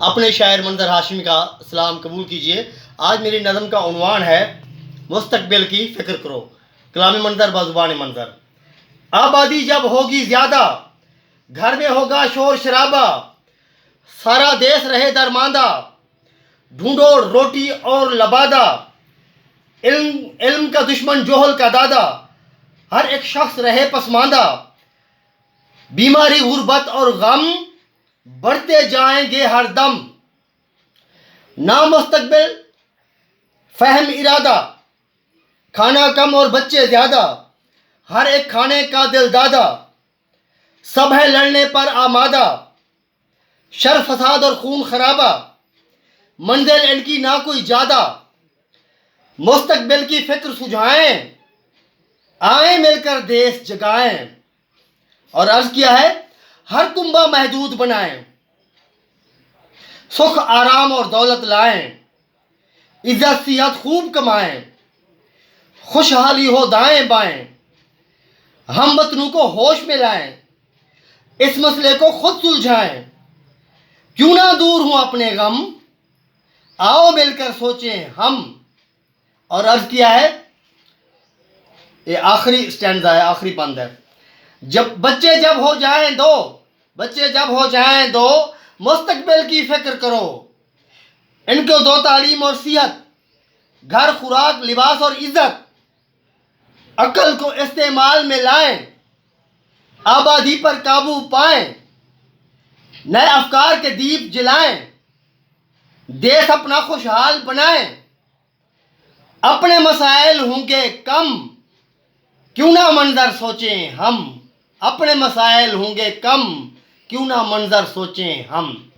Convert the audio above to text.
अपने शायर मंजर हाशिमी का सलाम कबूल कीजिए। आज मेरी नज़म का उन्वान है मुस्तकबिल की फ़िक्र करो। कलामी मंजर बाज़ुबान मंजर। आबादी जब होगी ज़्यादा, घर में होगा शोर शराबा, सारा देश रहे दरमांदा, ढूंढो रोटी और लबादा, इल्म इल्म का दुश्मन जोहल का दादा, हर एक शख्स रहे पसमानदा, बीमारी गुर्बत और गम बढ़ते जाएंगे हर दम, ना मुस्तकबिल फहम इरादा, खाना कम और बच्चे ज़्यादा, हर एक खाने का दिल दादा, सब है लड़ने पर आमादा, शर फसाद और खून खराबा, मंजिल इनकी ना कोई ज़्यादा, मुस्तकबिल की फिक्र सुझाएं, आए मिलकर देश जगाएं। और अर्ज किया है, हर कुंबा महदूद बनाएं, सुख आराम और दौलत लाएं, इज्जत सियात खूब कमाएं, खुशहाली हो दाएं बाएं, हम वतनों को होश में लाएं, इस मसले को खुद सुलझाएं, क्यों ना दूर हूं अपने गम, आओ मिलकर सोचें हम। और अर्ज किया है, ये आखिरी स्टैंजा है, आखिरी बंद है। जब बच्चे जब हो जाएं दो, मुस्तकबिल की फिक्र करो, इनको दो तालीम और सिहत, घर खुराक लिबास और इज्जत, अक्ल को इस्तेमाल में लाएं, आबादी पर काबू पाएं, नए अफकार के दीप जलाएं, देश अपना खुशहाल बनाएं, अपने मसाइल होंगे कम, क्यों ना मंजर सोचें हम, अपने मसाइल होंगे कम, क्यों ना मंजर सोचें हम।